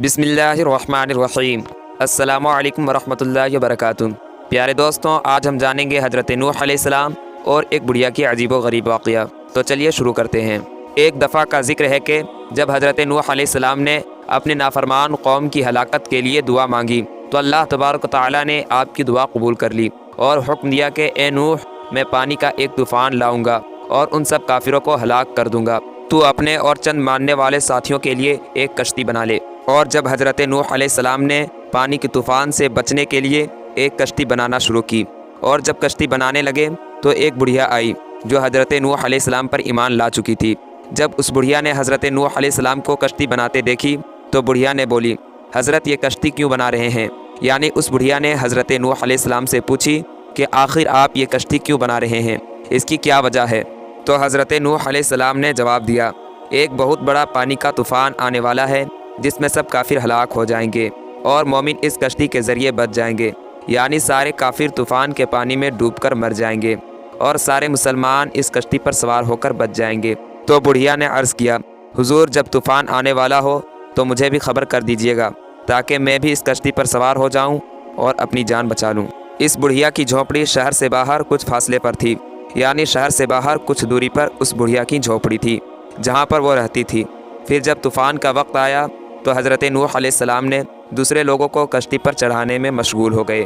बिस्मिल्लाहिर्रहमानिर्रहीम। अस्सलामु अलैकुम वरहमतुल्लाहि वबरकातुहू। प्यारे दोस्तों, आज हम जानेंगे हज़रत नूह अलैहिस्सलाम और एक बुढ़िया की अजीब व गरीब वाक़या। तो चलिए शुरू करते हैं। एक दफ़ा का ज़िक्र है कि जब हज़रत नूह अलैहिस्सलाम ने अपने नाफरमान कौम की हलाकत के लिए दुआ मांगी तो अल्लाह तबारक व तआला ने आपकी दुआ कबूल कर ली और हुक्म दिया कि ए नूह, मैं पानी का एक तूफ़ान लाऊंगा और उन सब काफिरों को हलाक कर दूंगा। तू अपने और चंद मानने वाले साथियों के लिए एक कश्ती बना ले। और जब हज़रत नूह अलैहिस्सलाम ने पानी के तूफ़ान से बचने के लिए एक कश्ती बनाना शुरू की और जब कश्ती बनाने लगे तो एक बुढ़िया आई जो हज़रत नूह अलैहिस्सलाम पर ईमान ला चुकी थी। जब उस बुढ़िया ने हज़रत नूह अलैहिस्सलाम को कश्ती बनाते देखी तो बुढ़िया ने बोली, हज़रत ये कश्ती क्यों बना रहे हैं? यानी उस बुढ़िया ने हज़रत नूह अलैहिस्सलाम से पूछी कि आखिर आप ये कश्ती क्यों बना रहे हैं, इसकी क्या वजह है? तो हज़रत नूह अलैहिस्सलाम ने जवाब दिया, एक बहुत बड़ा पानी का तूफ़ान आने वाला है जिसमें सब काफिर हलाक हो जाएंगे और मोमिन इस कश्ती के ज़रिए बच जाएंगे। यानी सारे काफिर तूफ़ान के पानी में डूबकर मर जाएंगे और सारे मुसलमान इस कश्ती पर सवार होकर बच जाएंगे। तो बुढ़िया ने अर्ज़ किया, हुजूर, जब तूफ़ान आने वाला हो तो मुझे भी खबर कर दीजिएगा ताकि मैं भी इस कश्ती पर सवार हो जाऊं और अपनी जान बचा लूं। इस बुढ़िया की झोंपड़ी शहर से बाहर कुछ फासले पर थी, यानी शहर से बाहर कुछ दूरी पर उस बुढ़िया की झोंपड़ी थी जहाँ पर वो रहती थी। फिर जब तूफ़ान का वक्त आया तो हज़रत नूह अलैहिस्सलाम ने दूसरे लोगों को कश्ती पर चढ़ाने में मशगूल हो गए,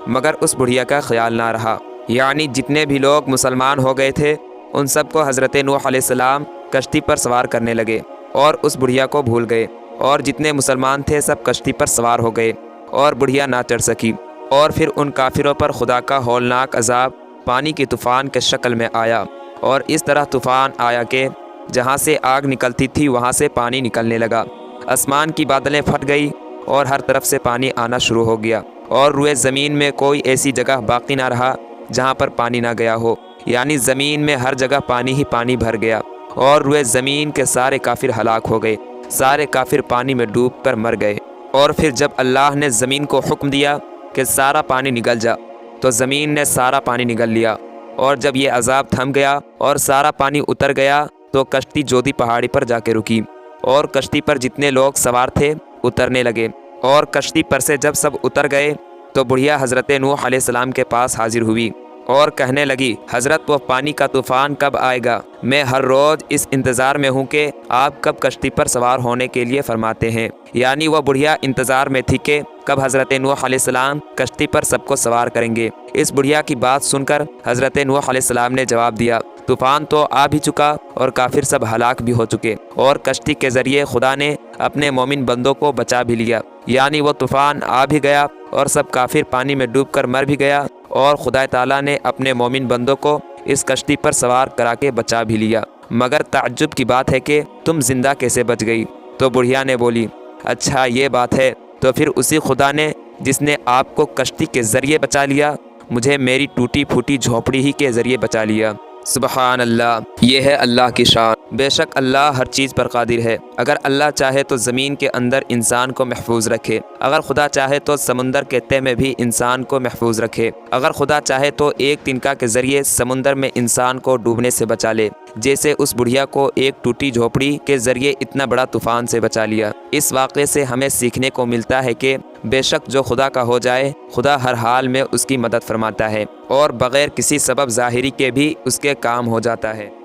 मगर उस बुढ़िया का ख्याल ना रहा। यानी जितने भी लोग मुसलमान हो गए थे उन सबको हज़रत नूह अलैहिस्सलाम कश्ती पर सवार करने लगे और उस बुढ़िया को भूल गए और जितने मुसलमान थे सब कश्ती पर सवार हो गए और बुढ़िया ना चढ़ सकी। और फिर उन काफिरों पर खुदा का हौलनाक अजाब पानी के तूफ़ान के शक्ल में आया और इस तरह तूफ़ान आया कि जहाँ से आग निकलती थी वहाँ से पानी निकलने लगा। आसमान की बादलें फट गई और हर तरफ से पानी आना शुरू हो गया और रुए ज़मीन में कोई ऐसी जगह बाकी ना रहा जहाँ पर पानी ना गया हो। यानी ज़मीन में हर जगह पानी ही पानी भर गया और रुए ज़मीन के सारे काफिर हलाक हो गए, सारे काफिर पानी में डूब कर मर गए। और फिर जब अल्लाह ने ज़मीन को हुक्म दिया कि सारा पानी निगल जा तो ज़मीन ने सारा पानी निगल लिया। और जब ये अजाब थम गया और सारा पानी उतर गया तो कश्ती जोदी पहाड़ी पर जाके रुकी और कश्ती पर जितने लोग सवार थे उतरने लगे। और कश्ती पर से जब सब उतर गए तो बुढ़िया हज़रत नूह अलैहिस्सलाम के पास हाजिर हुई और कहने लगी, हज़रत वो पानी का तूफ़ान कब आएगा? मैं हर रोज़ इस इंतज़ार में हूँ कि आप कब कश्ती पर सवार होने के लिए फरमाते हैं। यानी वह बुढ़िया इंतज़ार में थी कि कब हज़रत नूह अलैहिस्सलाम कश्ती पर सबको सवार करेंगे। इस बुढ़िया की बात सुनकर हज़रत नूह अलैहिस्सलाम ने जवाब दिया, तूफ़ान तो आ भी चुका और काफिर सब हलाक भी हो चुके और कश्ती के ज़रिए खुदा ने अपने मोमिन बंदों को बचा भी लिया। यानी वो तूफ़ान आ भी गया और सब काफिर पानी में डूबकर मर भी गया और खुदा ताला ने अपने मोमिन बंदों को इस कश्ती पर सवार करा के बचा भी लिया। मगर ताज्जुब की बात है कि तुम जिंदा कैसे बच गई? तो बुढ़िया ने बोली, अच्छा ये बात है, तो फिर उसी खुदा ने जिसने आपको कश्ती के ज़रिए बचा लिया मुझे मेरी टूटी फूटी झोपड़ी ही के ज़रिए बचा लिया। सुबहान अल्लाह, ये है अल्लाह की शान। बेशक अल्लाह हर चीज़ पर कादिर है। अगर अल्लाह चाहे तो ज़मीन के अंदर इंसान को महफूज रखे, अगर खुदा चाहे तो समुंदर के तह में भी इंसान को महफूज रखे, अगर खुदा चाहे तो एक तिनका के ज़रिए समुंदर में इंसान को डूबने से बचा ले, जैसे उस बुढ़िया को एक टूटी झोपड़ी के ज़रिए इतना बड़ा तूफ़ान से बचा लिया। इस वाक़े से हमें सीखने को मिलता है कि बेशक जो खुदा का हो जाए खुदा हर हाल में उसकी मदद फरमाता है और बग़ैर किसी सबब ज़ाहिरी के भी उसके काम हो जाता है।